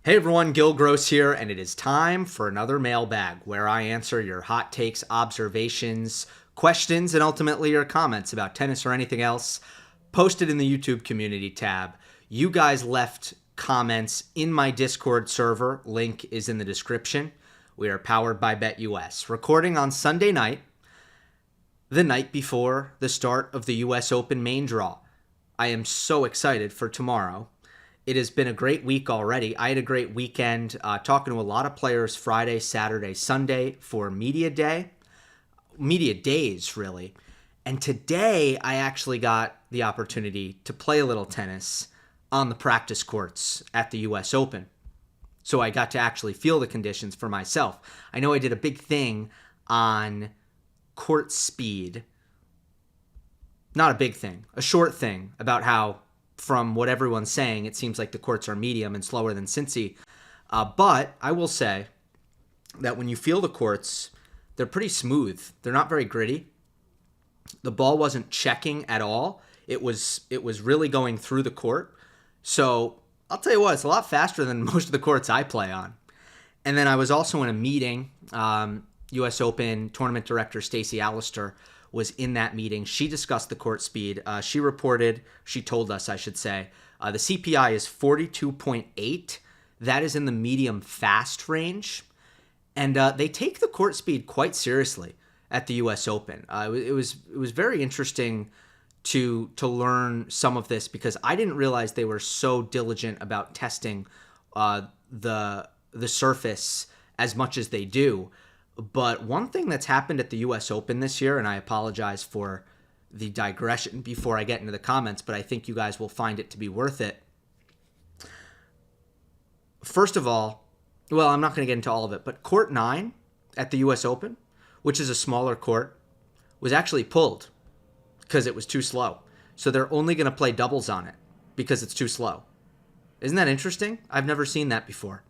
Hey everyone, Gill Gross here, and it is time for another mailbag where I answer your hot takes, observations, questions, and ultimately your comments about tennis or anything else posted in the YouTube community tab. You guys left comments in my Discord server. Link is in the description. We are powered by BetUS. Recording on Sunday night, the night before the start of the US Open main draw. I am so excited for tomorrow. It has been a great week already. I had a great weekend talking to a lot of players Friday, Saturday, Sunday for media days, really. And today I actually got the opportunity to play a little tennis on the practice courts at the US Open. So I got to actually feel the conditions for myself. I know I did a big thing on court speed. Not a big thing, a short thing about how, from what everyone's saying, it seems like the courts are medium and slower than Cincy. But I will say that when you feel the courts, they're pretty smooth. They're not very gritty. The ball wasn't checking at all. It was really going through the court. So I'll tell you what, it's a lot faster than most of the courts I play on. And then I was also in a meeting. U.S. Open tournament director Stacey Allister was in that meeting. She discussed the court speed. She told us, I should say, the CPI is 42.8. That is in the medium fast range. And they take the court speed quite seriously at the U.S. Open. It was very interesting to learn some of this because I didn't realize they were so diligent about testing the surface as much as they do. But one thing that's happened at the U.S. Open this year, and I apologize for the digression before I get into the comments, but I think you guys will find it to be worth it. First of all, well, I'm not going to get into all of it, but Court 9 at the U.S. Open, which is a smaller court, was actually pulled because it was too slow. So they're only going to play doubles on it because it's too slow. Isn't that interesting? I've never seen that before.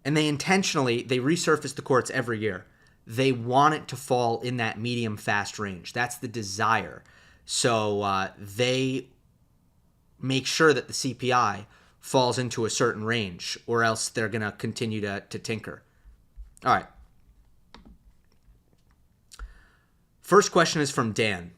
And they resurface the courts every year. They want it to fall in that medium fast range. That's the desire. So they make sure that the CPI falls into a certain range, or else they're going to continue to tinker. All right. First question is from Dan.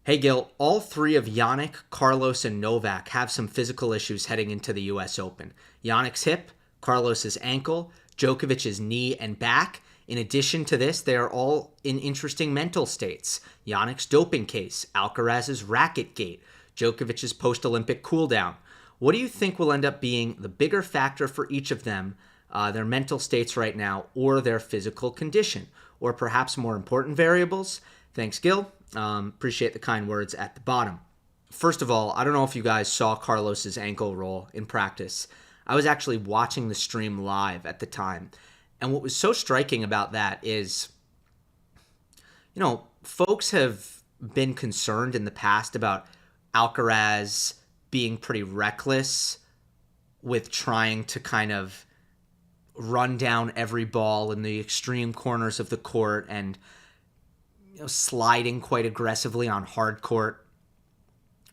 Hey, Gil, all three of Jannik, Carlos, and Novak have some physical issues heading into the U.S. Open. Jannik's hip, Carlos's ankle, Djokovic's knee and back. In addition to this, they are all in interesting mental states. Jannik's doping case, Alcaraz's racket gate, Djokovic's post-Olympic cooldown. What do you think will end up being the bigger factor for each of them, their mental states right now, or their physical condition? Or perhaps more important variables? Thanks, Gil. Appreciate the kind words at the bottom. First of all, I don't know if you guys saw Carlos's ankle roll in practice. I was actually watching the stream live at the time. And what was so striking about that is, folks have been concerned in the past about Alcaraz being pretty reckless with trying to kind of run down every ball in the extreme corners of the court and sliding quite aggressively on hard court,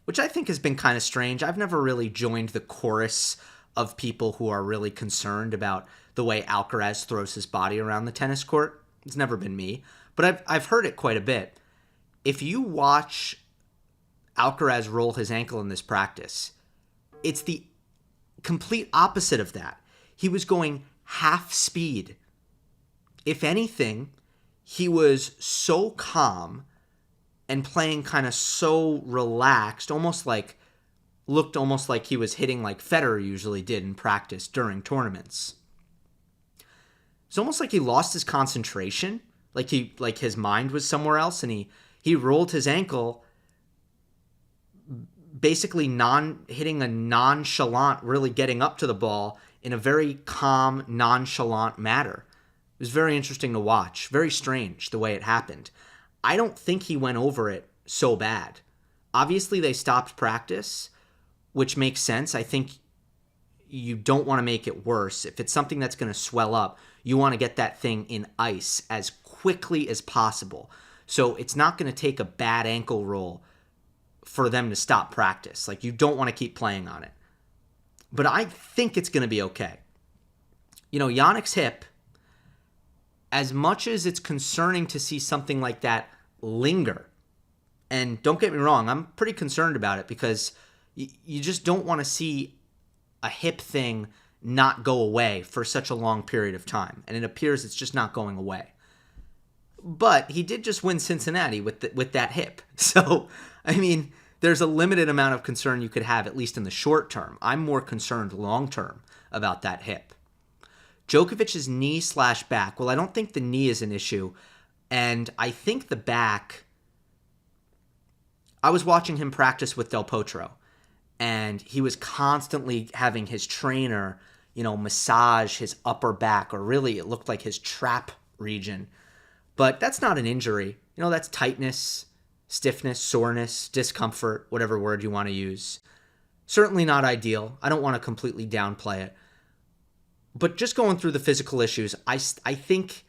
which I think has been kind of strange. I've never really joined the chorus of people who are really concerned about the way Alcaraz throws his body around the tennis court. It's never been me, but I've heard it quite a bit. If you watch Alcaraz roll his ankle in this practice, it's the complete opposite of that. He was going half speed. If anything, he was so calm and playing kind of so relaxed, looked almost like he was hitting like Federer usually did in practice during tournaments. It's almost like he lost his concentration, like his mind was somewhere else, and he rolled his ankle, basically hitting a nonchalant, really getting up to the ball in a very calm, nonchalant manner. It was very interesting to watch. Very strange the way it happened. I don't think he went over it so bad. Obviously, they stopped practice, which makes sense. I think you don't want to make it worse. If it's something that's going to swell up, you want to get that thing in ice as quickly as possible. So it's not going to take a bad ankle roll for them to stop practice. Like, you don't want to keep playing on it. But I think it's going to be okay. Jannik's hip, as much as it's concerning to see something like that linger, and don't get me wrong, I'm pretty concerned about it because you just don't want to see a hip thing not go away for such a long period of time. And it appears it's just not going away. But he did just win Cincinnati with that hip. So, I mean, there's a limited amount of concern you could have, at least in the short term. I'm more concerned long term about that hip. Djokovic's knee/back. Well, I don't think the knee is an issue. And I think the back, I was watching him practice with Del Potro. And he was constantly having his trainer, massage his upper back, or really it looked like his trap region. But that's not an injury. That's tightness, stiffness, soreness, discomfort, whatever word you want to use. Certainly not ideal. I don't want to completely downplay it. But just going through the physical issues, I think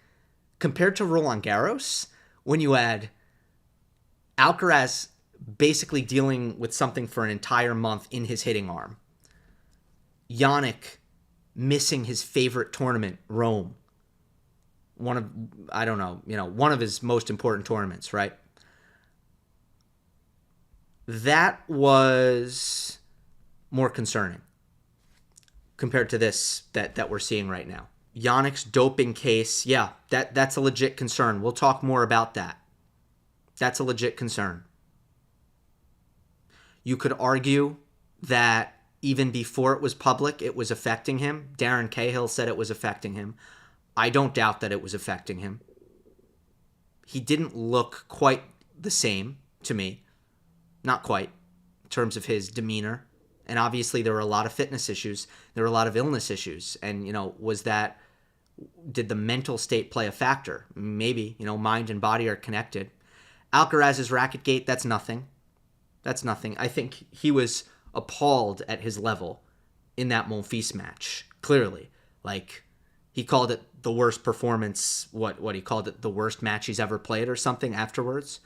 compared to Roland Garros, when you add Alcaraz basically dealing with something for an entire month in his hitting arm, Jannik missing his favorite tournament, Rome, one of his most important tournaments, right? That was more concerning compared to this that we're seeing right now. Jannik's doping case, yeah, that's a legit concern. We'll talk more about that. That's a legit concern. You could argue that even before it was public, it was affecting him. Darren Cahill said it was affecting him. I don't doubt that it was affecting him. He didn't look quite the same to me. Not quite, in terms of his demeanor. And obviously there were a lot of fitness issues. There were a lot of illness issues. And, did the mental state play a factor? Maybe, mind and body are connected. Alcaraz's racket gate, that's nothing. That's nothing. I think he was appalled at his level in that Monfils match, clearly. Like, he called it the worst performance, what he called it, the worst match he's ever played or something afterwards.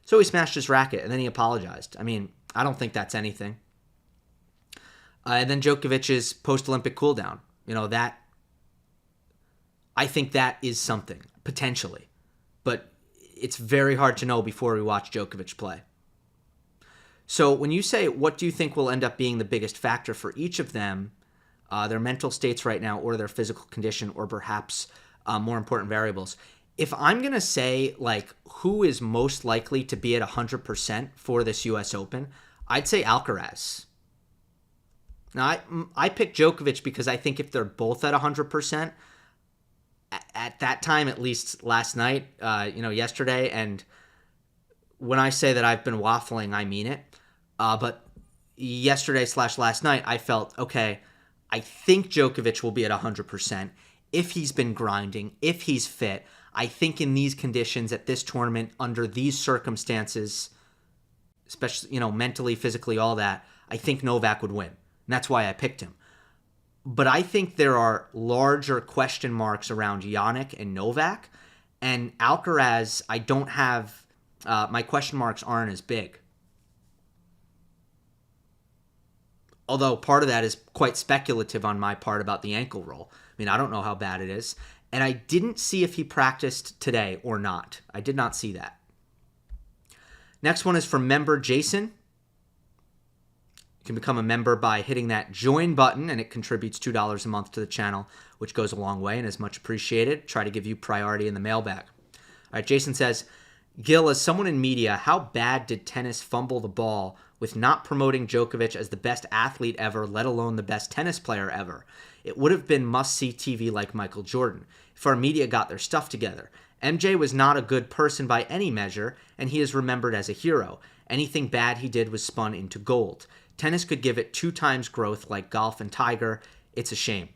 So he smashed his racket, and then he apologized. I mean, I don't think that's anything. And then Djokovic's post-Olympic cooldown. I think that is something, potentially. But it's very hard to know before we watch Djokovic play. So when you say, what do you think will end up being the biggest factor for each of them, their mental states right now, or their physical condition, or perhaps more important variables? If I'm going to say, who is most likely to be at 100% for this U.S. Open, I'd say Alcaraz. Now, I picked Djokovic because I think if they're both at 100%, at that time, at least last night, yesterday, and when I say that I've been waffling, I mean it. But yesterday/last night, I felt, okay, I think Djokovic will be at 100% if he's been grinding, if he's fit. I think in these conditions, at this tournament, under these circumstances, especially, mentally, physically, all that, I think Novak would win. And that's why I picked him. But I think there are larger question marks around Jannik and Novak. And Alcaraz, I don't have, my question marks aren't as big. Although part of that is quite speculative on my part about the ankle roll. I mean, I don't know how bad it is. And I didn't see if he practiced today or not. I did not see that. Next one is from member Jason. You can become a member by hitting that join button, and it contributes $2 a month to the channel, which goes a long way and is much appreciated. Try to give you priority in the mailbag. All right, Jason says, Gill, as someone in media, how bad did tennis fumble the ball with not promoting Djokovic as the best athlete ever, let alone the best tennis player ever? It would have been must-see TV like Michael Jordan, if our media got their stuff together. MJ was not a good person by any measure, and he is remembered as a hero. Anything bad he did was spun into gold. Tennis could give it 2 times growth like golf and Tiger. It's a shame.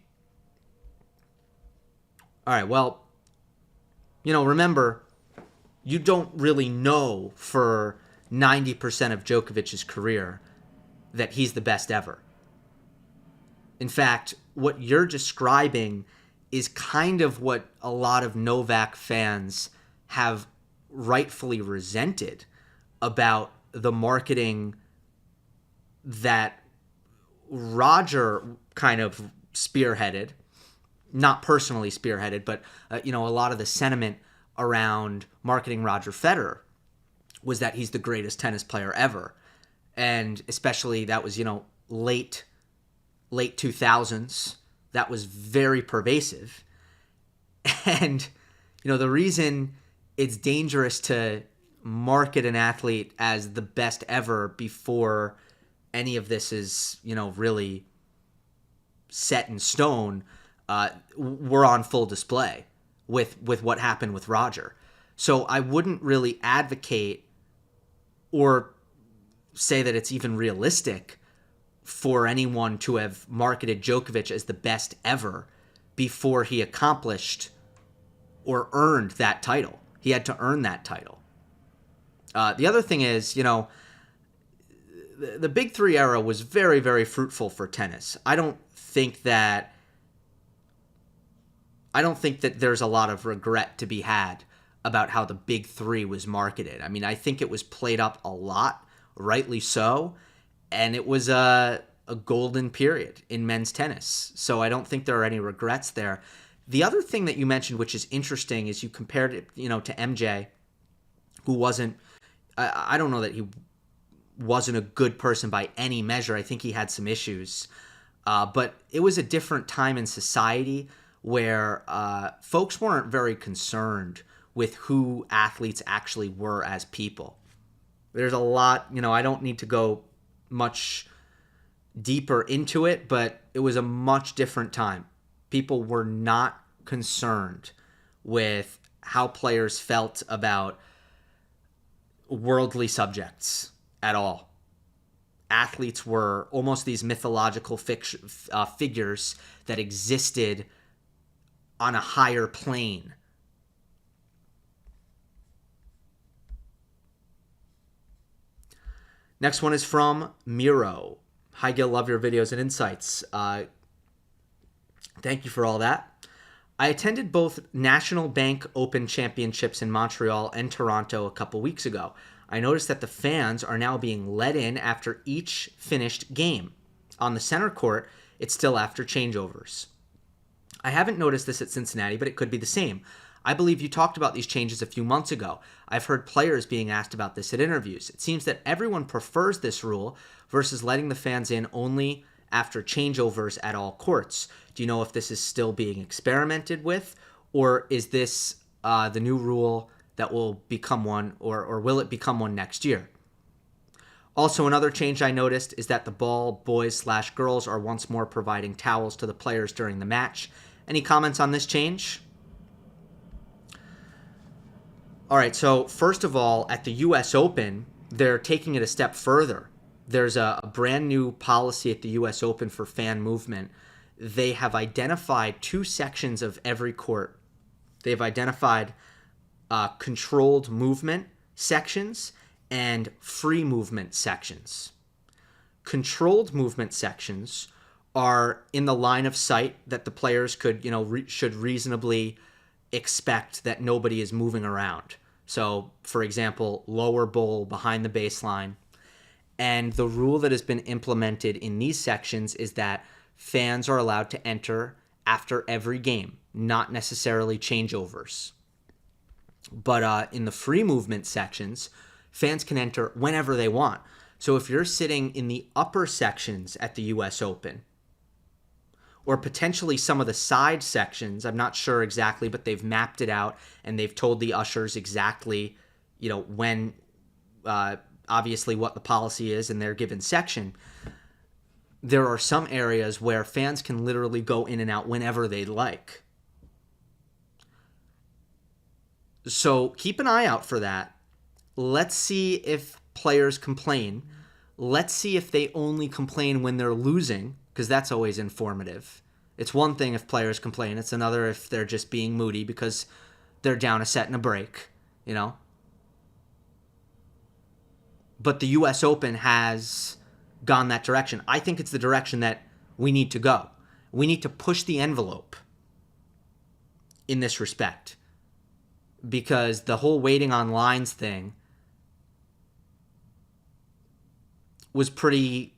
All right, well, remember, you don't really know for 90% of Djokovic's career that he's the best ever. In fact, what you're describing is kind of what a lot of Novak fans have rightfully resented about the marketing that Roger kind of spearheaded, not personally spearheaded, but a lot of the sentiment around marketing Roger Federer was that he's the greatest tennis player ever. And especially that was, late 2000s. That was very pervasive. And, the reason it's dangerous to market an athlete as the best ever before any of this is, really set in stone, we're on full display with what happened with Roger. So I wouldn't really advocate or say that it's even realistic for anyone to have marketed Djokovic as the best ever before he accomplished or earned that title. He had to earn that title. The other thing is, the Big Three era was very, very fruitful for tennis. I don't think that there's a lot of regret to be had about how the Big Three was marketed. I mean, I think it was played up a lot, rightly so, and it was a golden period in men's tennis. So I don't think there are any regrets there. The other thing that you mentioned, which is interesting, is you compared it, to MJ, who wasn't, I don't know that he wasn't a good person by any measure. I think he had some issues. But it was a different time in society where folks weren't very concerned with who athletes actually were as people. There's a lot, I don't need to go much deeper into it, but it was a much different time. People were not concerned with how players felt about worldly subjects at all. Athletes were almost these mythological figures that existed on a higher plane. Next one is from Miro. Hi, Gill. Love your videos and insights. Thank you for all that. I attended both National Bank Open Championships in Montreal and Toronto a couple weeks ago. I noticed that the fans are now being let in after each finished game. On the center court, it's still after changeovers. I haven't noticed this at Cincinnati, but it could be the same. I believe you talked about these changes a few months ago. I've heard players being asked about this at interviews. It seems that everyone prefers this rule versus letting the fans in only after changeovers at all courts. Do you know if this is still being experimented with, or is this the new rule that will become one, or will it become one next year? Also, another change I noticed is that the ball boys/girls are once more providing towels to the players during the match. Any comments on this change? All right, so first of all, at the U.S. Open, they're taking it a step further. There's a brand new policy at the U.S. Open for fan movement. They have identified two sections of every court. They've identified controlled movement sections and free movement sections. Controlled movement sections are in the line of sight that the players could, should reasonably expect that nobody is moving around. So, for example, lower bowl behind the baseline. And the rule that has been implemented in these sections is that fans are allowed to enter after every game, not necessarily changeovers. But in the free movement sections, fans can enter whenever they want. So if you're sitting in the upper sections at the U.S. Open, or potentially some of the side sections, I'm not sure exactly, but they've mapped it out and they've told the ushers exactly, when, obviously what the policy is in their given section. There are some areas where fans can literally go in and out whenever they'd like. So keep an eye out for that. Let's see if players complain. Let's see if they only complain when they're losing, because that's always informative. It's one thing if players complain. It's another if they're just being moody because they're down a set and a break, But the U.S. Open has gone that direction. I think it's the direction that we need to go. We need to push the envelope in this respect, because the whole waiting on lines thing was pretty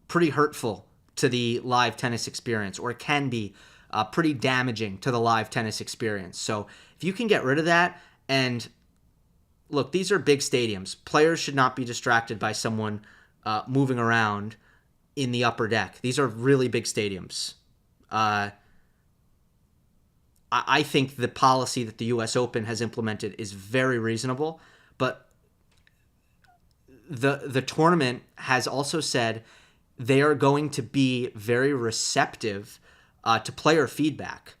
pretty hurtful to the live tennis experience, or it can be pretty damaging to the live tennis experience. So if you can get rid of that, and look, these are big stadiums. Players should not be distracted by someone moving around in the upper deck. These are really big stadiums. I think the policy that the U.S. Open has implemented is very reasonable, but the tournament has also said they are going to be very receptive to player feedback.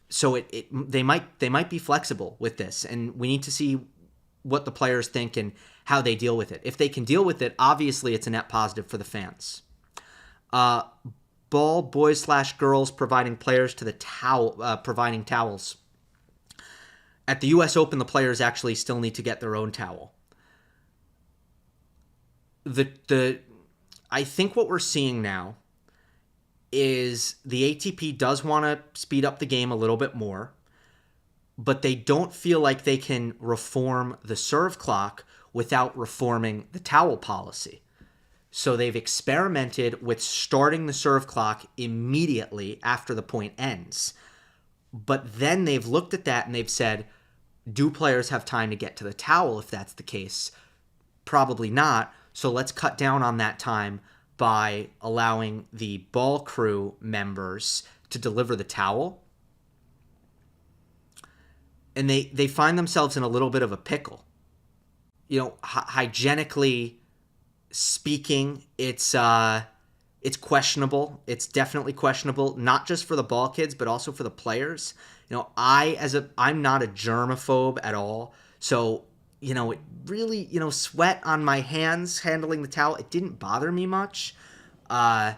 So they might be flexible with this, and we need to see what the players think and how they deal with it. If they can deal with it, obviously it's a net positive for the fans. Ball boys/girls providing players to the providing towels. At the U.S. Open, the players actually still need to get their own towel. I think what we're seeing now is the ATP does want to speed up the game a little bit more, but they don't feel like they can reform the serve clock without reforming the towel policy. So they've experimented with starting the serve clock immediately after the point ends. But then they've looked at that and they've said, do players have time to get to the towel if that's the case? Probably not. So let's cut down on that time by allowing the ball crew members to deliver the towel. And they find themselves in a little bit of a pickle. Hygienically speaking, it's questionable. It's definitely questionable, not just for the ball kids, but also for the players. I'm not a germaphobe at all. So, it really, sweat on my hands handling the towel, it didn't bother me much. But,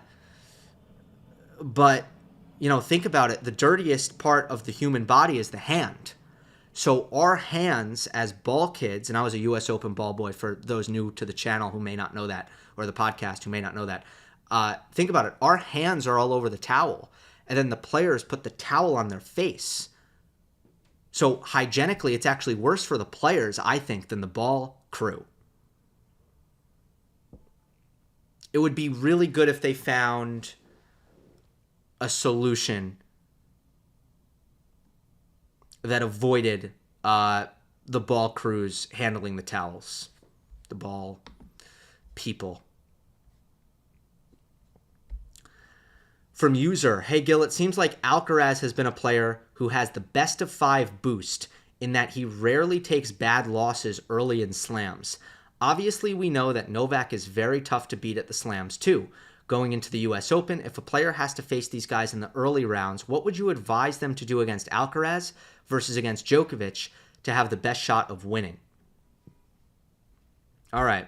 think about it. The dirtiest part of the human body is the hand. So our hands as ball kids, and I was a U.S. Open ball boy for those new to the channel who may not know that, or the podcast who may not know that. Think about it. Our hands are all over the towel, and then the players put the towel on their face. So hygienically, it's actually worse for the players, I think, than the ball crew. It would be really good if they found a solution that avoided the ball crews handling the towels, the ball people. From user, hey Gill, it seems like Alcaraz has been a player who has the best of 5 boost in that he rarely takes bad losses early in slams. Obviously, we know that Novak is very tough to beat at the slams too. Going into the U.S. Open, if a player has to face these guys in the early rounds, what would you advise them to do against Alcaraz versus against Djokovic to have the best shot of winning? All right.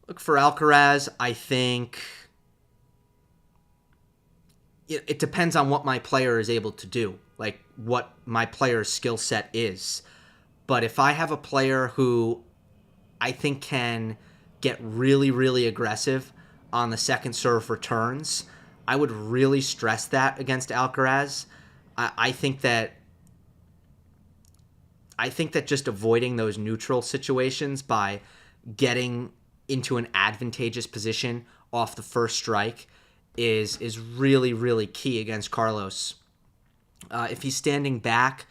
Look, for Alcaraz, I think it depends on what my player is able to do, like what my player's skill set is. But if I have a player who I think can get really, really aggressive on the second serve returns, I would really stress that against Alcaraz. I think that just avoiding those neutral situations by getting into an advantageous position off the first strike is really, really key against Carlos. If he's standing back,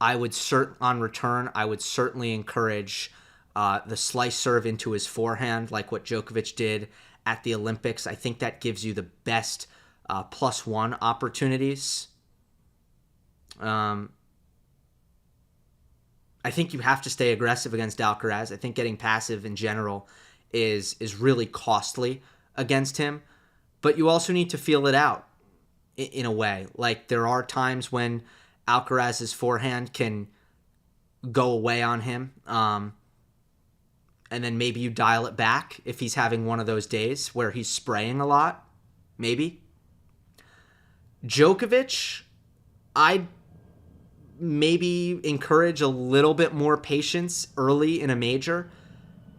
on return, I would certainly encourage the slice serve into his forehand, like what Djokovic did at the Olympics. I think that gives you the best +1 opportunities. I think you have to stay aggressive against Alcaraz. I think getting passive in general is really costly against him. But you also need to feel it out in a way. Like, there are times when Alcaraz's forehand can go away on him. And then maybe you dial it back if he's having one of those days where he's spraying a lot. Maybe. Djokovic, I'd maybe encourage a little bit more patience early in a major.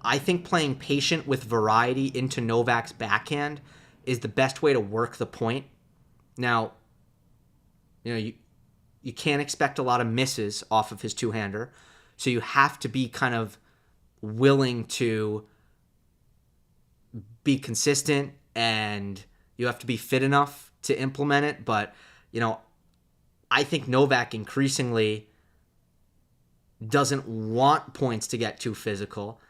I think playing patient with variety into Novak's backhand is the best way to work the point. Now, you can't expect a lot of misses off of his two-hander, so you have to be kind of willing to be consistent, and you have to be fit enough to implement it. But, I think Novak increasingly doesn't want points to get too physical.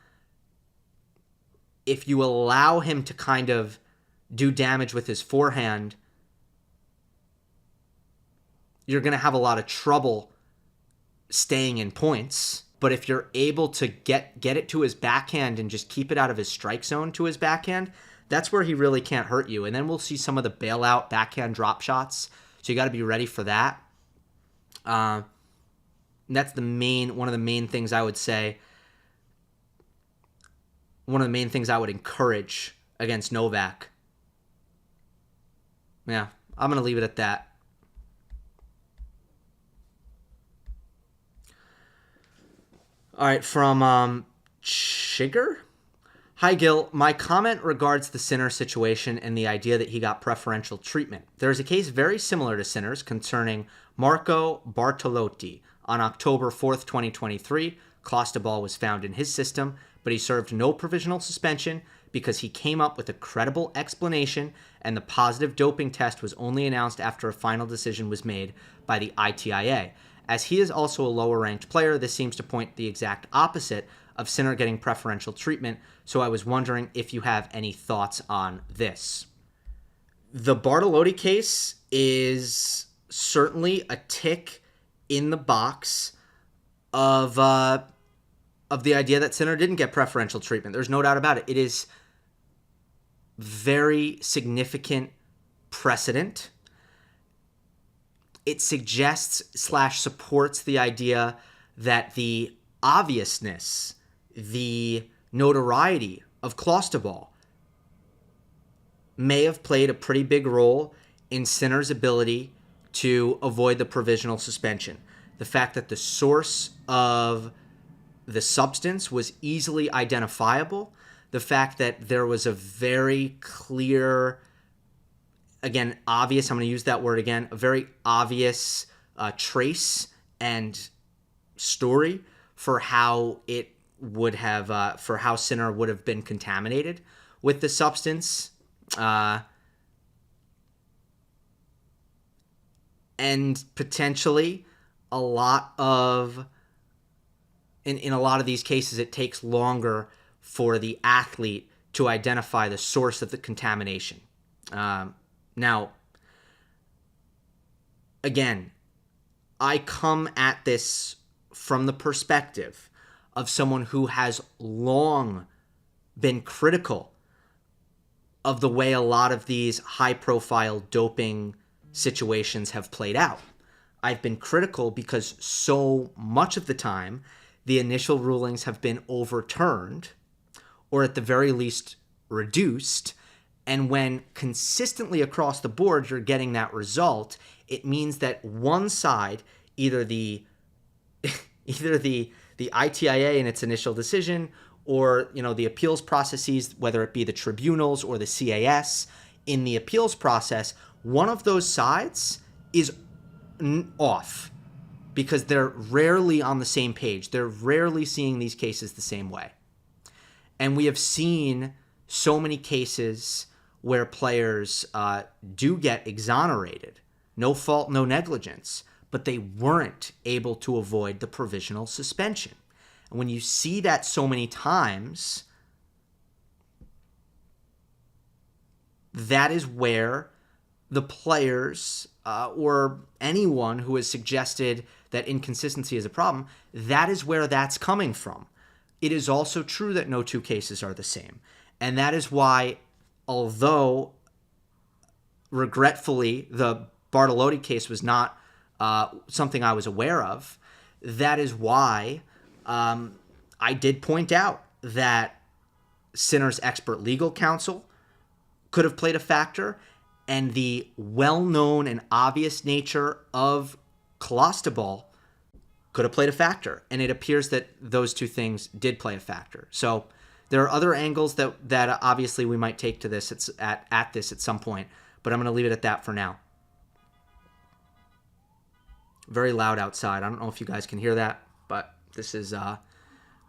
If you allow him to kind of do damage with his forehand, you're going to have a lot of trouble staying in points. But if you're able to get it to his backhand and just keep it out of his strike zone to his backhand, that's where he really can't hurt you. And then we'll see some of the bailout backhand drop shots. So you got to be ready for that. That's one of the main things I would say. One of the main things I would encourage against Novak. Yeah, I'm going to leave it at that. All right, from Chigger. Hi, Gill. My comment regards the Sinner situation and the idea that he got preferential treatment. There is a case very similar to Sinner's concerning Marco Bortolotti. On October 4th, 2023, Clostebol was found in his system, but he served no provisional suspension because he came up with a credible explanation, and the positive doping test was only announced after a final decision was made by the ITIA. As he is also a lower-ranked player, this seems to point the exact opposite of Sinner getting preferential treatment, so I was wondering if you have any thoughts on this. The Bortolotti case is certainly a tick in the box of the idea that Sinner didn't get preferential treatment. There's no doubt about it. It is very significant precedent. It suggests / supports the idea that the obviousness, the notoriety of Clostebol may have played a pretty big role in Sinner's ability to avoid the provisional suspension. The fact that the source of the substance was easily identifiable, the fact that there was a very clear, again, obvious, I'm going to use that word again, a very obvious trace and story for how it would have, for how Sinner would have been contaminated with the substance. And potentially a lot of, in a lot of these cases, it takes longer for the athlete to identify the source of the contamination. Now, again, I come at this from the perspective of someone who has long been critical of the way a lot of these high-profile doping situations have played out. I've been critical because so much of the time, the initial rulings have been overturned, or at the very least reduced. And when consistently across the board you're getting that result, it means that one side, either the ITIA in its initial decision, or the appeals processes, whether it be the tribunals or the CAS in the appeals process, one of those sides is off because they're rarely on the same page. They're rarely seeing these cases the same way. And we have seen so many cases where players do get exonerated, no fault, no negligence, but they weren't able to avoid the provisional suspension. And when you see that so many times, that is where the players or anyone who has suggested that inconsistency is a problem, that is where that's coming from. It is also true that no two cases are the same. And that is why, although regretfully the Bortolotti case was not something I was aware of, that is why I did point out that Sinner's expert legal counsel could have played a factor, and the well-known and obvious nature of Clostebol could have played a factor. And it appears that those two things did play a factor. So there are other angles that obviously we might take to this at this at some point, but I'm going to leave it at that for now. Very loud outside. I don't know if you guys can hear that, but this is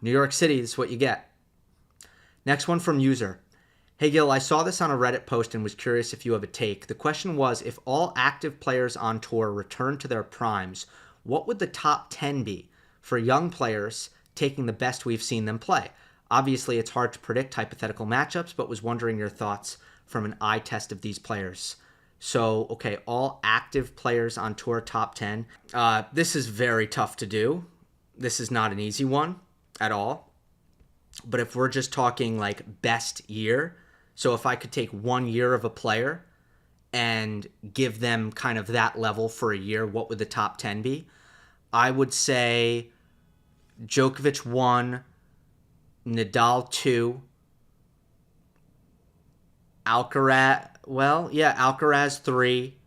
New York City, this is what you get. Next one from user. Hey Gil, I saw this on a Reddit post and was curious if you have a take. The question was, if all active players on tour return to their primes, what would the top 10 be for young players taking the best we've seen them play? Obviously, it's hard to predict hypothetical matchups, but was wondering your thoughts from an eye test of these players. So, okay, all active players on tour top 10. This is very tough to do. This is not an easy one at all. But if we're just talking like best year, so if I could take 1 year of a player and give them kind of that level for a year, what would the top 10 be? I would say Djokovic 1, Nadal 2, Alcaraz 3,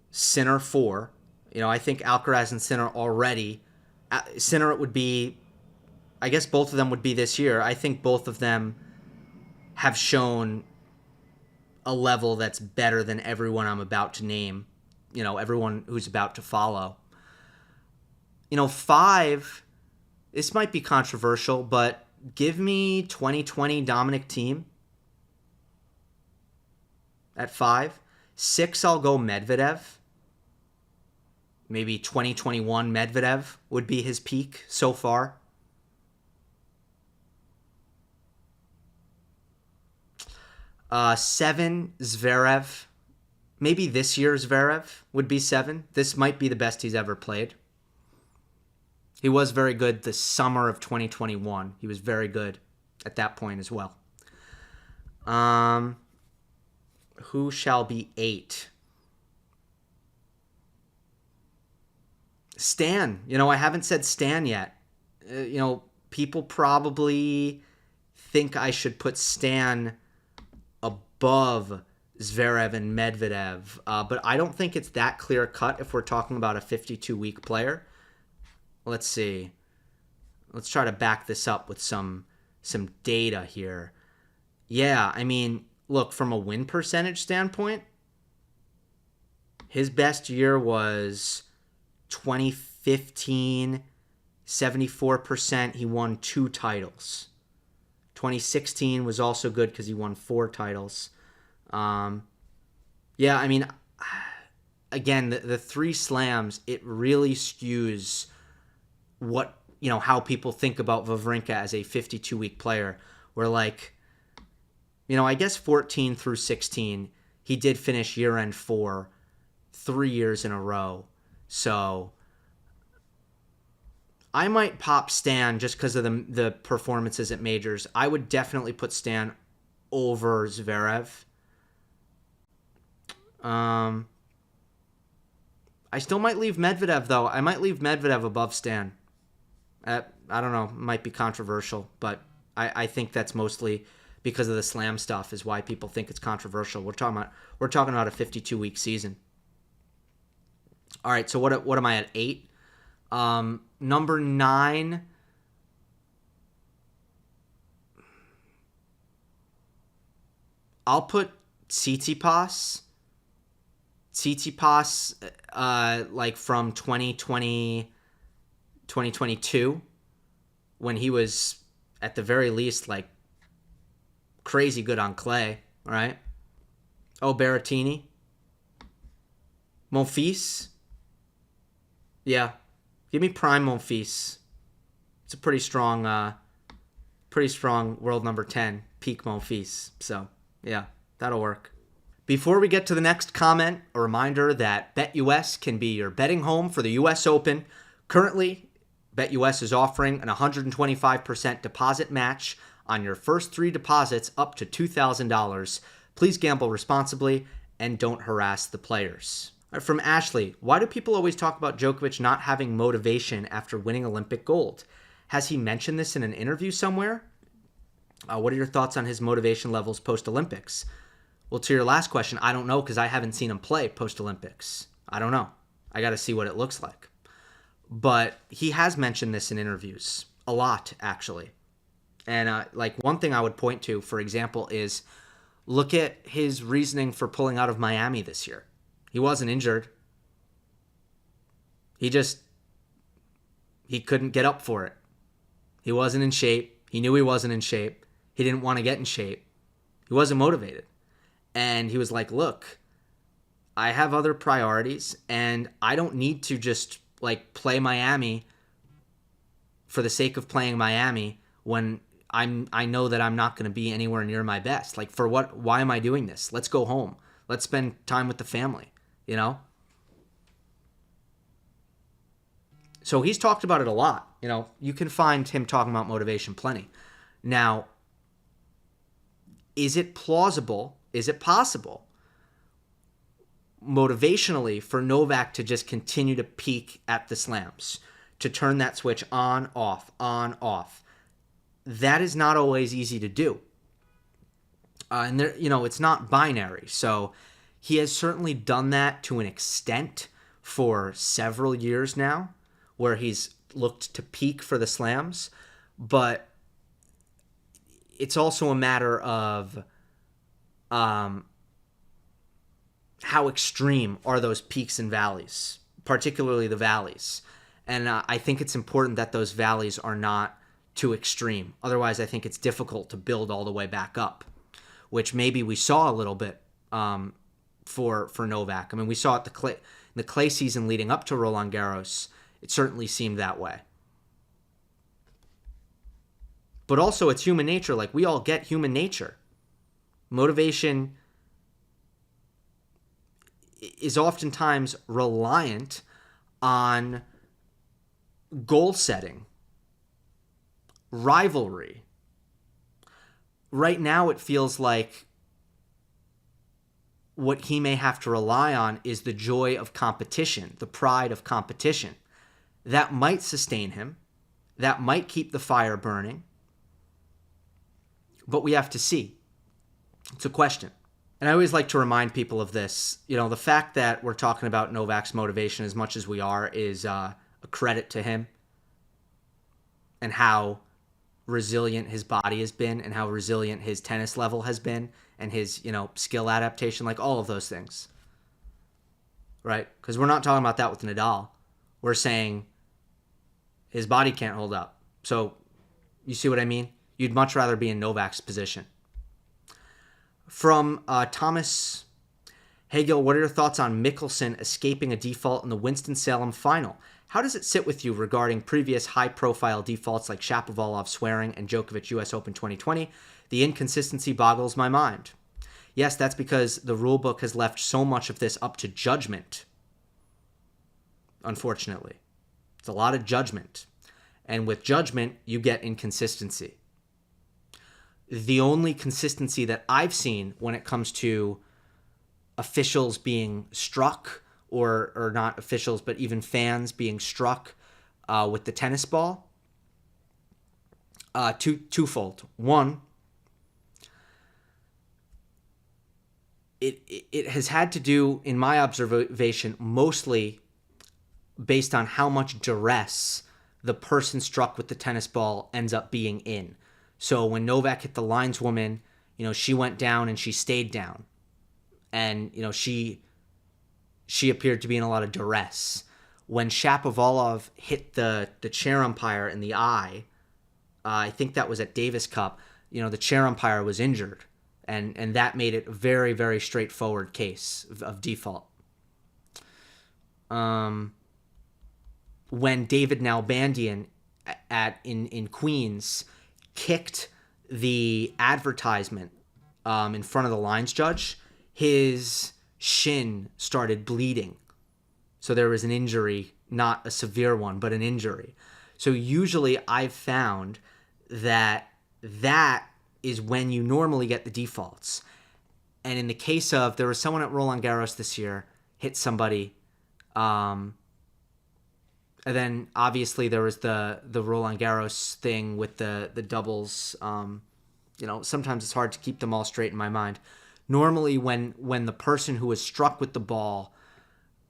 Sinner 4. I think Alcaraz and Sinner already. Sinner, it would be, I guess both of them would be this year. I think both of them have shown a level that's better than everyone I'm about to name, everyone who's about to follow. 5, this might be controversial, but give me 2020 Dominic Thiem at 5. 6, I'll go Medvedev. Maybe 2021 Medvedev would be his peak so far. 7, Zverev. Maybe this year's Zverev would be 7. This might be the best he's ever played. He was very good the summer of 2021. He was very good at that point as well. Who shall be 8? Stan. I haven't said Stan yet. People probably think I should put Stan above Zverev and Medvedev, but I don't think it's that clear cut if we're talking about a 52-week player. Let's see. Let's try to back this up with some data here. Yeah, look, from a win percentage standpoint, his best year was 2015, 74%. He won 2 titles. 2016 was also good because he won 4 titles. Again, the 3 slams, it really skews what, how people think about Wawrinka as a 52-week player. Where I guess 14 through 16, he did finish year-end 4, 3 years in a row. So I might pop Stan just because of the performances at majors. I would definitely put Stan over Zverev. I still might leave Medvedev, though. I might leave Medvedev above Stan. I don't know. It might be controversial, but I think that's mostly because of the slam stuff is why people think it's controversial. We're talking about a 52-week season. All right, so what am I at? 8? Number 9. I'll put Tsitsipas. Tsitsipas, from 2022, when he was at the very least crazy good on clay. All right. Oh, Berrettini. Monfils. Yeah. Give me prime Monfils. It's a pretty strong world number 10, peak Monfils. So, yeah, that'll work. Before we get to the next comment, a reminder that BetUS can be your betting home for the US Open. Currently, BetUS is offering an 125% deposit match on your first 3 deposits up to $2,000. Please gamble responsibly and don't harass the players. From Ashley, why do people always talk about Djokovic not having motivation after winning Olympic gold? Has he mentioned this in an interview somewhere? What are your thoughts on his motivation levels post-Olympics? Well, to your last question, I don't know because I haven't seen him play post-Olympics. I don't know. I got to see what it looks like. But he has mentioned this in interviews. A lot, actually. And one thing I would point to, for example, is look at his reasoning for pulling out of Miami this year. He wasn't injured. He couldn't get up for it. He wasn't in shape. He knew he wasn't in shape. He didn't want to get in shape. He wasn't motivated. And he was like, look, I have other priorities, and I don't need to just like play Miami for the sake of playing Miami when I know that I'm not going to be anywhere near my best. Like, for what? Why am I doing this? Let's go home. Let's spend time with the family, you know? So he's talked about it a lot. You know, you can find him talking about motivation plenty. Now, is it plausible? Is it possible motivationally for Novak to just continue to peak at the slams, to turn that switch on, off, on, off? That is not always easy to do. And there, you know, it's not binary. So he has certainly done that to an extent for several years now, where he's looked to peak for the slams. But it's also a matter of how extreme are those peaks and valleys, particularly the valleys. And I think it's important that those valleys are not too extreme. Otherwise, I think it's difficult to build all the way back up, which maybe we saw a little bit for Novak. I mean, we saw it the clay season leading up to Roland Garros. It certainly seemed that way. But also, it's human nature. Like, we all get human nature. Motivation is oftentimes reliant on goal setting, rivalry. Right now, it feels like what he may have to rely on is the joy of competition, the pride of competition. That might sustain him. That might keep the fire burning. But we have to see. It's a question. And I always like to remind people of this. You know, the fact that we're talking about Novak's motivation as much as we are is a credit to him and how resilient his body has been and how resilient his tennis level has been and his, you know, skill adaptation, like all of those things. Right? Because we're not talking about that with Nadal. We're saying his body can't hold up. So you see what I mean? You'd much rather be in Novak's position. From Thomas Hagel, what are your thoughts on Michelsen escaping a default in the Winston-Salem final? How does it sit with you regarding previous high-profile defaults like Shapovalov swearing and Djokovic US Open 2020? The inconsistency boggles my mind. Yes, that's because the rulebook has left so much of this up to judgment. Unfortunately. It's a lot of judgment. And with judgment, you get inconsistency. The only consistency that I've seen when it comes to officials being struck, or not officials, but even fans being struck with the tennis ball, twofold. One, it has had to do, in my observation, mostly based on how much duress the person struck with the tennis ball ends up being in. So when Novak hit the lineswoman, you know, she went down and she stayed down. And, you know, she appeared to be in a lot of duress. When Shapovalov hit the chair umpire in the eye, I think that was at Davis Cup, you know, the chair umpire was injured. And that made it a very, very straightforward case of default. When David Nalbandian in Queens kicked the advertisement in front of the lines judge, his shin started bleeding. So there was an injury, not a severe one, but an injury. So usually I've found that is when you normally get the defaults. And in the case of, there was someone at Roland Garros this year, hit somebody, and then obviously there was the Roland Garros thing with the doubles. You know, sometimes it's hard to keep them all straight in my mind. Normally when the person who is struck with the ball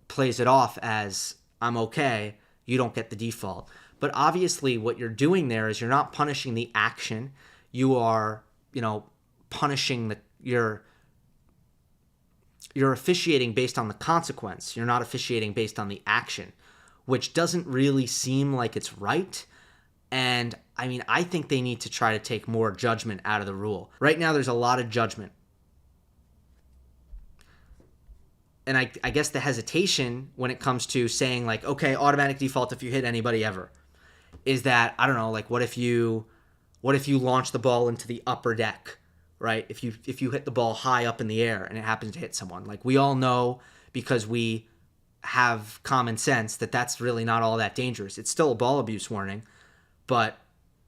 plays it off as, I'm okay, you don't get the default. But obviously what you're doing there is you're not punishing the action. You are, you know, punishing you're officiating based on the consequence. You're not officiating based on the action, which doesn't really seem like it's right. And I mean, I think they need to try to take more judgment out of the rule. Right now, there's a lot of judgment. And I guess the hesitation when it comes to saying, like, okay, automatic default if you hit anybody ever, is that, I don't know, like, what if you launch the ball into the upper deck, right? If you hit the ball high up in the air and it happens to hit someone, like, we all know, because we have common sense, that that's really not all that dangerous. It's still a ball abuse warning, but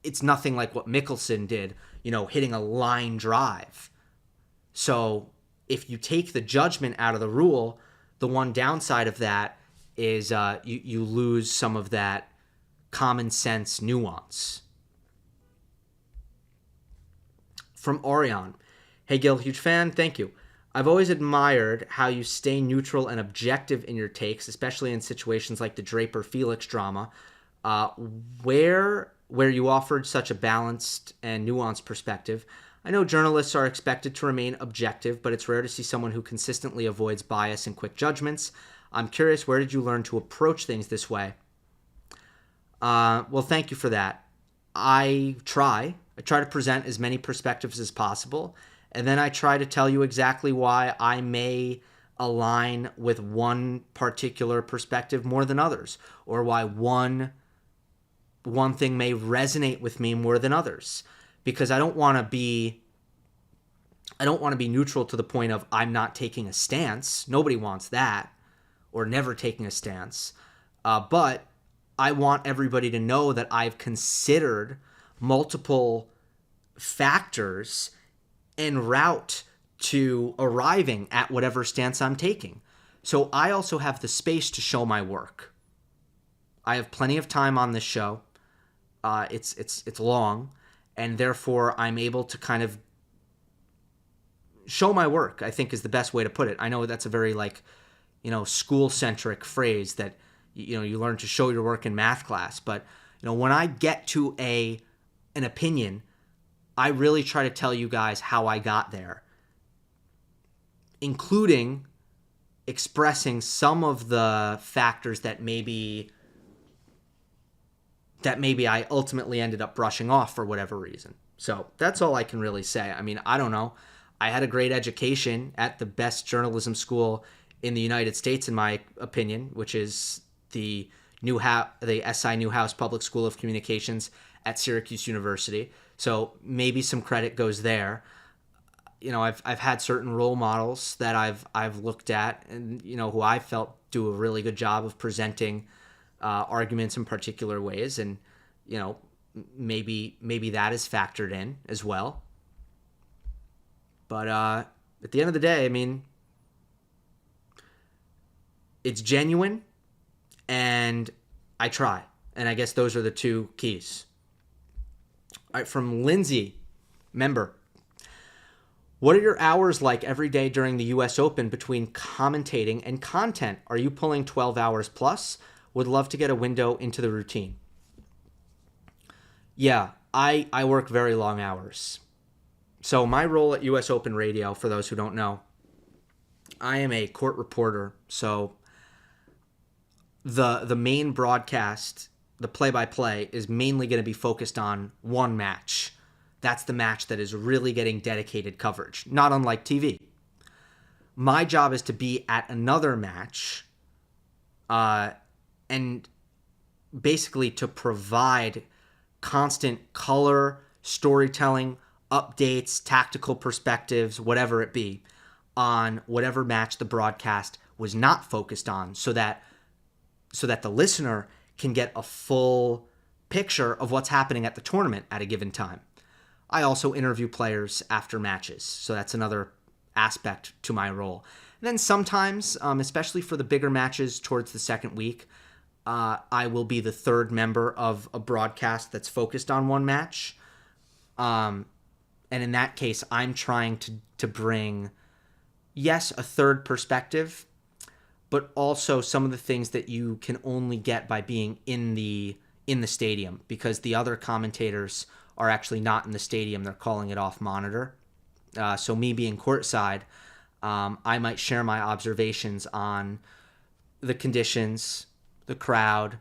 it's nothing like what Michelsen did, hitting a line drive. So if you take the judgment out of the rule, the one downside of that is you lose some of that common sense nuance. From Orion. Hey, Gill, huge fan. Thank you. I've always admired how you stay neutral and objective in your takes, especially in situations like the Draper-Felix drama, where you offered such a balanced and nuanced perspective. I know journalists are expected to remain objective, but it's rare to see someone who consistently avoids bias and quick judgments. I'm curious, where did you learn to approach things this way? Well, thank you for that. I try to present as many perspectives as possible, and then I try to tell you exactly why I may align with one particular perspective more than others, or why one thing may resonate with me more than others, because I don't want to be neutral to the point of I'm not taking a stance. Nobody wants that, or never taking a stance. But I want everybody to know that I've considered multiple factors en route to arriving at whatever stance I'm taking. So I also have the space to show my work. I have plenty of time on this show. It's long, and therefore I'm able to kind of show my work, I think, is the best way to put it. I know that's a very school-centric phrase that you learn to show your work in math class, but when I get to an opinion, I really try to tell you guys how I got there, including expressing some of the factors that maybe I ultimately ended up brushing off for whatever reason. So that's all I can really say. I mean, I don't know. I had a great education at the best journalism school in the United States, in my opinion, which is the SI Newhouse Public School of Communications at Syracuse University. So maybe some credit goes there. I've had certain role models that I've looked at, and who I felt do a really good job of presenting arguments in particular ways, and maybe that is factored in as well. But at the end of the day, I mean, it's genuine, and I try, and I guess those are the two keys. All right, from Lindsay, member. What are your hours like every day during the U.S. Open between commentating and content? Are you pulling 12 hours plus? Would love to get a window into the routine. Yeah, I work very long hours. So my role at U.S. Open Radio, for those who don't know, I am a court reporter. So the main broadcast, the play-by-play, is mainly going to be focused on one match. That's the match that is really getting dedicated coverage, not unlike TV. My job is to be at another match and basically to provide constant color, storytelling, updates, tactical perspectives, whatever it be, on whatever match the broadcast was not focused on, so that the listener can get a full picture of what's happening at the tournament at a given time. I also interview players after matches, so that's another aspect to my role. And then sometimes, especially for the bigger matches towards the second week, I will be the third member of a broadcast that's focused on one match. And in that case, I'm trying to bring, yes, a third perspective, but also some of the things that you can only get by being in the stadium, because the other commentators are actually not in the stadium. They're calling it off monitor. So me being courtside, I might share my observations on the conditions, the crowd,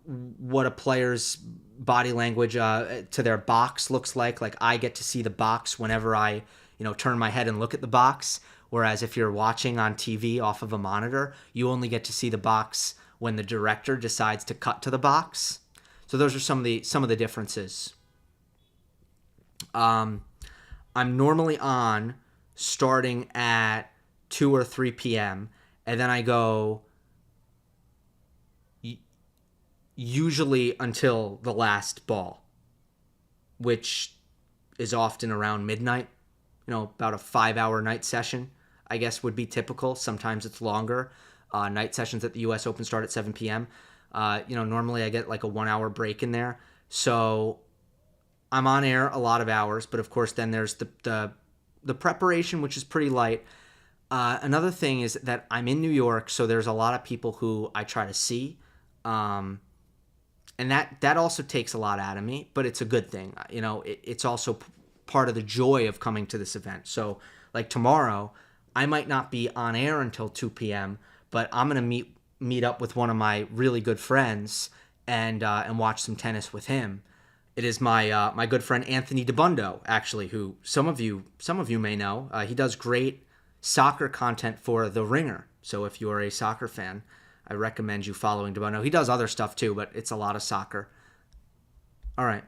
what a player's body language to their box looks like. Like I get to see the box whenever I, turn my head and look at the box. Whereas if you're watching on TV off of a monitor, you only get to see the box when the director decides to cut to the box. So those are some of the differences. I'm normally on starting at 2 or 3 p.m. and then I go usually until the last ball, which is often around midnight. About a 5-hour night session, I guess, would be typical. Sometimes it's longer. Night sessions at the U.S. Open start at 7 p.m. Normally I get like a 1-hour break in there. So I'm on air a lot of hours, but of course then there's the preparation, which is pretty light. Another thing is that I'm in New York, so there's a lot of people who I try to see. And that also takes a lot out of me, but it's a good thing. It's also part of the joy of coming to this event. So like tomorrow, I might not be on air until 2 p.m., but I'm going to meet up with one of my really good friends and watch some tennis with him. It is my good friend Anthony DeBundo, actually, who some of you may know. He does great soccer content for The Ringer. So if you are a soccer fan, I recommend you following DeBundo. He does other stuff too, but it's a lot of soccer. All right.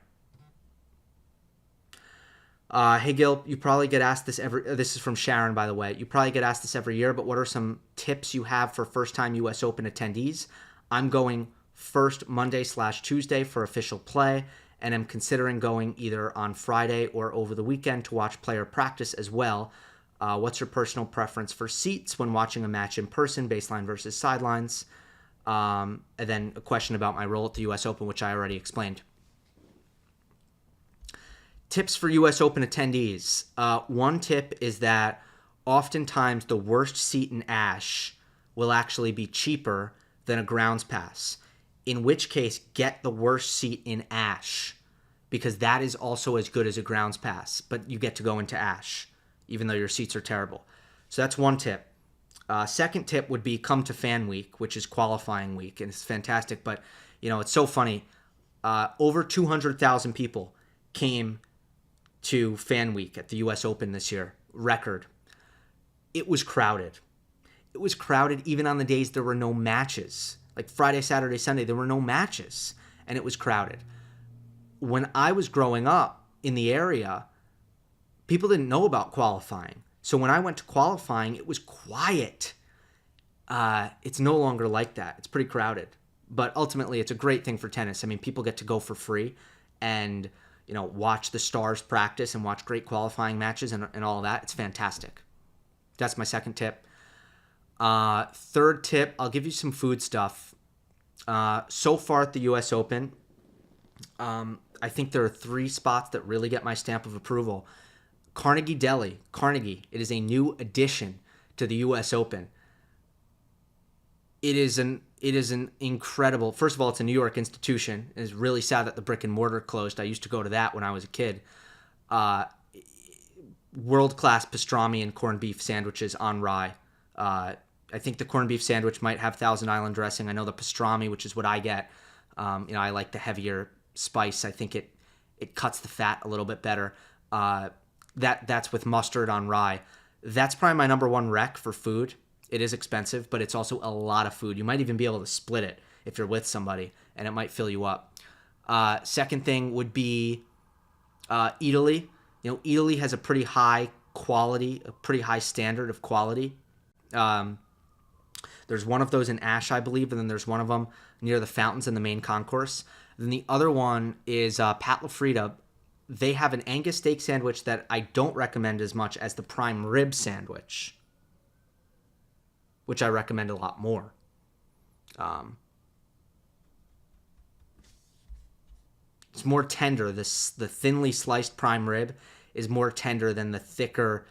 Hey Gil, you probably get asked this this is from Sharon, by the way. You probably get asked this every year, but what are some tips you have for first-time U.S. Open attendees? I'm going first Monday/Tuesday for official play, and am considering going either on Friday or over the weekend to watch player practice as well. What's your personal preference for seats when watching a match in person, baseline versus sidelines? And then a question about my role at the U.S. Open, which I already explained. Tips for U.S. Open attendees. One tip is that oftentimes the worst seat in Ash will actually be cheaper than a grounds pass, in which case get the worst seat in Ash, because that is also as good as a grounds pass, but you get to go into Ash, even though your seats are terrible. So that's one tip. Second tip would be come to Fan Week, which is qualifying week, and it's fantastic, but it's so funny. Over 200,000 people came to Fan Week at the U.S. Open this year. Record. It was crowded. It was crowded even on the days there were no matches. Like Friday, Saturday, Sunday, there were no matches, and it was crowded. When I was growing up in the area, people didn't know about qualifying. So when I went to qualifying, it was quiet. It's no longer like that. It's pretty crowded. But ultimately, it's a great thing for tennis. I mean, people get to go for free and watch the stars practice and watch great qualifying matches and all that. It's fantastic. That's my second tip. Third tip, I'll give you some food stuff. So far at the U.S. Open, I think there are 3 spots that really get my stamp of approval. Carnegie Deli. Carnegie. It is a new addition to the U.S. Open. It is an incredible, first of all, it's a New York institution. It's really sad that the brick and mortar closed. I used to go to that when I was a kid. World-class pastrami and corned beef sandwiches on rye. I think the corned beef sandwich might have Thousand Island dressing. I know the pastrami, which is what I get. I like the heavier spice. I think it cuts the fat a little bit better. That's with mustard on rye. That's probably my number one rec for food. It is expensive, but it's also a lot of food. You might even be able to split it if you're with somebody, and it might fill you up. Second thing would be Italy. Italy has a pretty high quality, a pretty high standard of quality. There's one of those in Ash, I believe, and then there's one of them near the fountains in the main concourse. Then the other one is Pat LaFrida. They have an Angus steak sandwich that I don't recommend as much as the prime rib sandwich, which I recommend a lot more. It's more tender. The thinly sliced prime rib is more tender than the thicker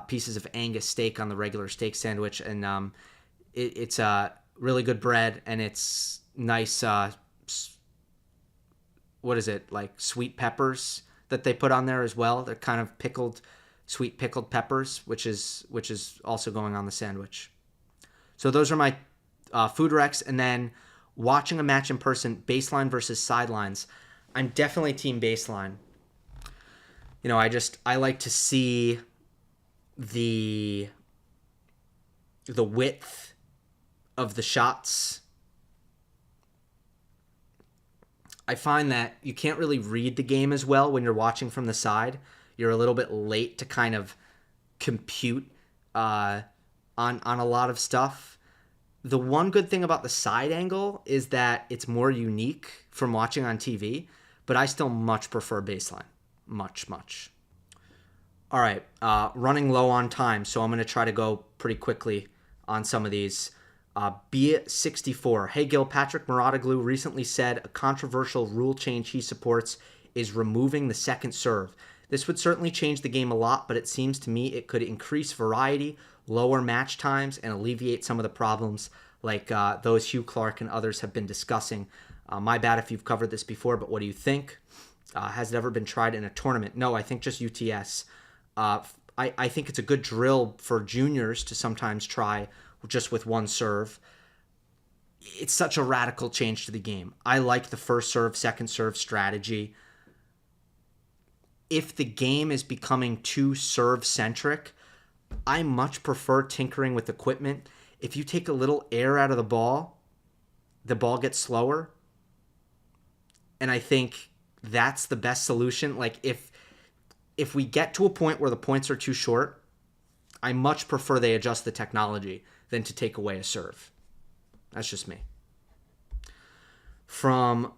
pieces of Angus steak on the regular steak sandwich. And it's really good bread, and it's nice, like sweet peppers that they put on there as well. They're kind of sweet pickled peppers, which is also going on the sandwich. So those are my food recs. And then watching a match in person, baseline versus sidelines, I'm definitely team baseline. I like to see the width of the shots. I find that you can't really read the game as well when you're watching from the side. You're a little bit late to kind of compute on a lot of stuff. The one good thing about the side angle is that it's more unique from watching on TV, but I still much prefer baseline. Much. All right, running low on time, so I'm going to try to go pretty quickly on some of these. B64. Hey Gil, Patrick Mouratoglou recently said a controversial rule change he supports is removing the second serve. This would certainly change the game a lot, but it seems to me it could increase variety, lower match times, and alleviate some of the problems like those Hugh Clark and others have been discussing. My bad if you've covered this before, but what do you think? Has it ever been tried in a tournament? No, I think just UTS. I think it's a good drill for juniors to sometimes try just with one serve. It's such a radical change to the game. I like the first serve, second serve strategy. If the game is becoming too serve-centric, I much prefer tinkering with equipment. If you take a little air out of the ball gets slower. And I think that's the best solution. Like if we get to a point where the points are too short, I much prefer they adjust the technology than to take away a serve. That's just me. From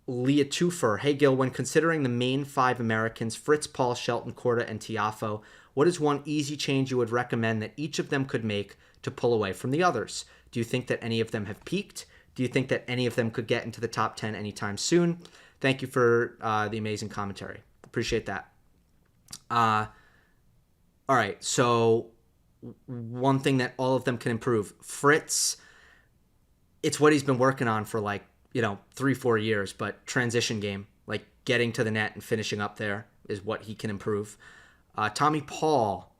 Leah Tufer. Hey Gil, when considering the main 5 Americans, Fritz, Paul, Shelton, Korda, and Tiafoe, what is one easy change you would recommend that each of them could make to pull away from the others? Do you think that any of them have peaked? Do you think that any of them could get into the top 10 anytime soon? Thank you for the amazing commentary. Appreciate that. All right, so one thing that all of them can improve. Fritz, it's what he's been working on for 3-4 years, but transition game, like getting to the net and finishing up there is what he can improve. Tommy Paul,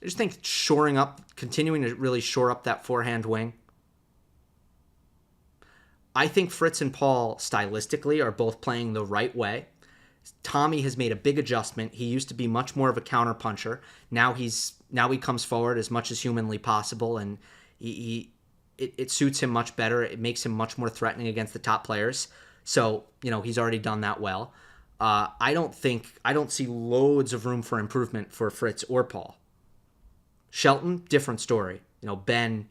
I just think continuing to really shore up that forehand wing. I think Fritz and Paul stylistically are both playing the right way. Tommy has made a big adjustment. He used to be much more of a counterpuncher. Now he comes forward as much as humanly possible, and it suits him much better. It makes him much more threatening against the top players. So, he's already done that well. I don't see loads of room for improvement for Fritz or Paul. Shelton, different story. Ben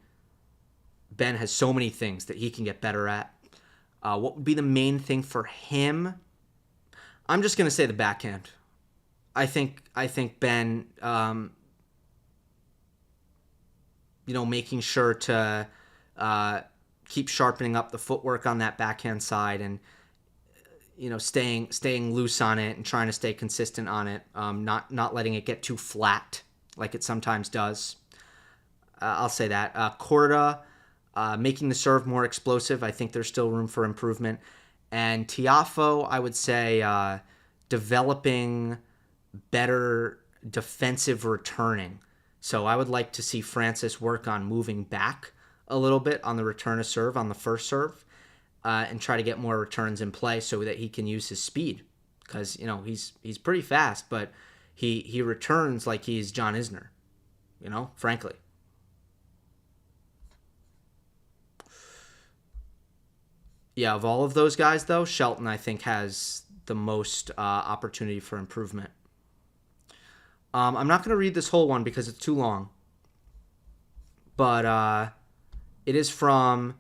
has so many things that he can get better at. What would be the main thing for him? I'm just going to say the backhand. I think Ben, making sure to keep sharpening up the footwork on that backhand side and, staying loose on it and trying to stay consistent on it, not letting it get too flat like it sometimes does. I'll say that. Korda, making the serve more explosive. I think there's still room for improvement. And Tiafoe, I would say developing better defensive returning. So I would like to see Francis work on moving back a little bit on the return of serve, on the first serve, and try to get more returns in play so that he can use his speed. Because, he's pretty fast, but he returns like he's John Isner, frankly. Yeah, of all of those guys, though, Shelton, I think, has the most opportunity for improvement. I'm not going to read this whole one because it's too long. But it is from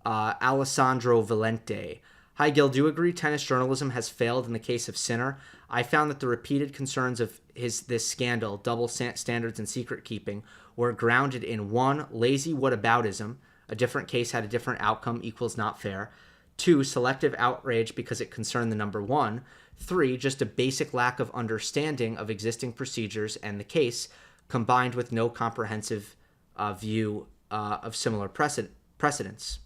Alessandro Valente. Hi, Gil. Do you agree tennis journalism has failed in the case of Sinner? I found that the repeated concerns of this scandal, double standards and secret keeping, were grounded in 1, lazy whataboutism. A different case had a different outcome equals not fair. 2, selective outrage because it concerned the number 1. 3, just a basic lack of understanding of existing procedures and the case, combined with no comprehensive view of similar precedents.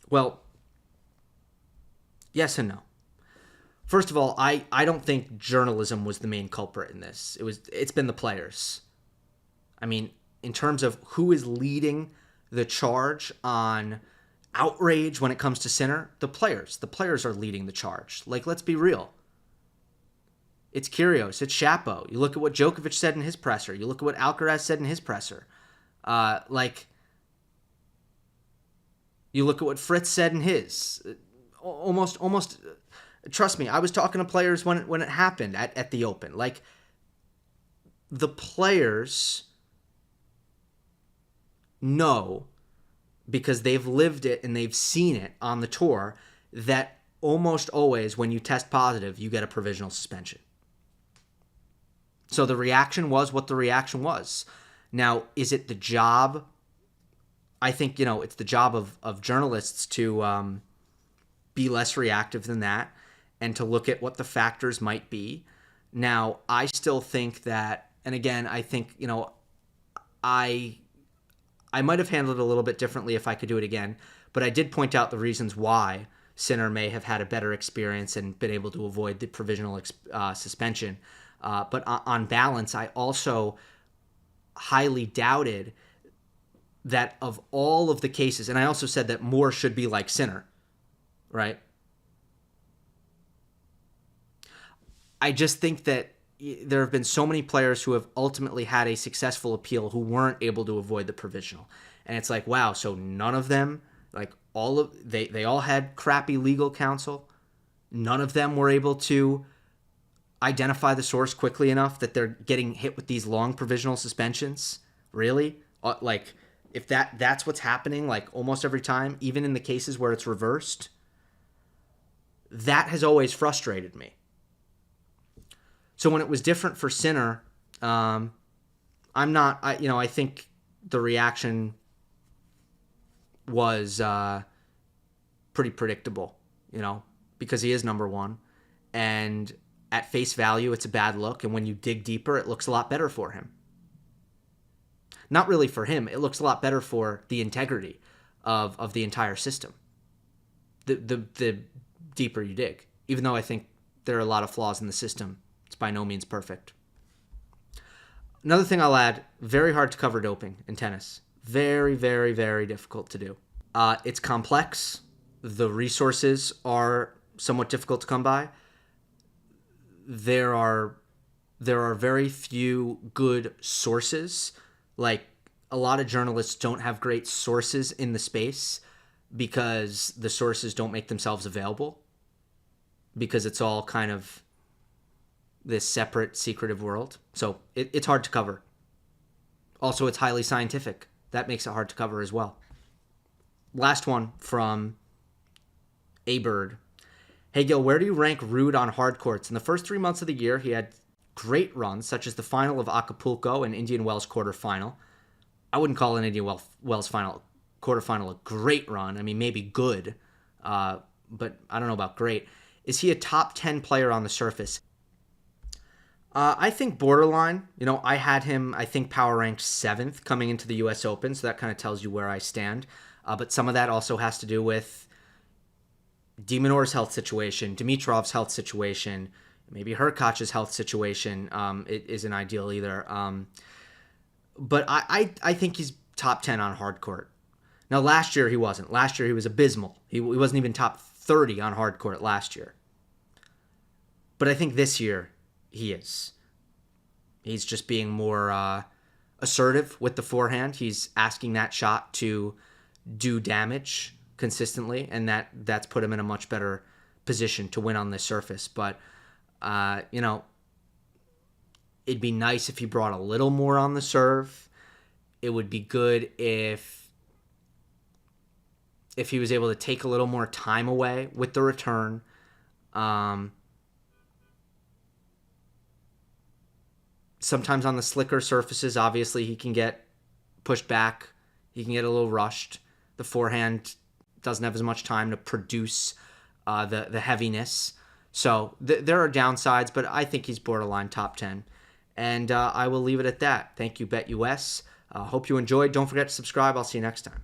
Well, yes and no. First of all, I don't think journalism was the main culprit in this. It's been the players. I mean, in terms of who is leading the charge on outrage when it comes to Sinner, the players are leading the charge. Like, let's be real. It's Kyrgios, it's Shapo. You look at what Djokovic said in his presser. You look at what Alcaraz said in his presser. You look at what Fritz said in his. Almost. Trust me, I was talking to players when it happened at the Open. Like, the players know, because they've lived it and they've seen it on the tour, that almost always when you test positive, you get a provisional suspension. So the reaction was what the reaction was. Now, is it the job? I think, it's the job of journalists to be less reactive than that and to look at what the factors might be. Now, I still think that, and again, I think, I might have handled it a little bit differently if I could do it again, but I did point out the reasons why Sinner may have had a better experience and been able to avoid the provisional suspension. But on balance, I also highly doubted that of all of the cases, and I also said that more should be like Sinner, right? I just think that there have been so many players who have ultimately had a successful appeal who weren't able to avoid the provisional. And it's like, wow, so none of them, like they all had crappy legal counsel. None of them were able to identify the source quickly enough that they're getting hit with these long provisional suspensions. Really? Like, if that's what's happening, like almost every time, even in the cases where it's reversed, that has always frustrated me. So when it was different for Sinner, I think the reaction was pretty predictable, because he is number one. And at face value, it's a bad look. And when you dig deeper, it looks a lot better for him. Not really for him. It looks a lot better for the integrity of the entire system. The deeper you dig. Even though I think there are a lot of flaws in the system, it's by no means perfect. Another thing I'll add, very hard to cover doping in tennis. Very, very, very difficult to do. It's complex. The resources are somewhat difficult to come by. There are very few good sources. Like, a lot of journalists don't have great sources in the space because the sources don't make themselves available, because it's all kind of this separate, secretive world. So it's hard to cover. Also, it's highly scientific. That makes it hard to cover as well. Last one from A Bird. Hey, Gill, where do you rank Ruud on hard courts? In the first 3 months of the year, he had great runs, such as the final of Acapulco and Indian Wells quarterfinal. I wouldn't call an Indian Wells quarterfinal a great run. I mean, maybe good, but I don't know about great. Is he a top 10 player on the surface? I think borderline. I had him, I think, power ranked 7th coming into the U.S. Open, so that kind of tells you where I stand. But some of that also has to do with De Minaur's health situation, Dimitrov's health situation, maybe Hurkacz's health situation. It isn't ideal either. But I think he's top 10 on hard court. Now, last year he wasn't. Last year he was abysmal. He wasn't even top 30 on hard court last year. But I think this year he is. He's just being more assertive with the forehand. He's asking that shot to do damage consistently, and that's put him in a much better position to win on this surface. But, it'd be nice if he brought a little more on the serve. It would be good if he was able to take a little more time away with the return. Sometimes on the slicker surfaces, obviously, he can get pushed back. He can get a little rushed. The forehand doesn't have as much time to produce the heaviness. So there are downsides, but I think he's borderline top 10. And I will leave it at that. Thank you, BetUS. Hope you enjoyed. Don't forget to subscribe. I'll see you next time.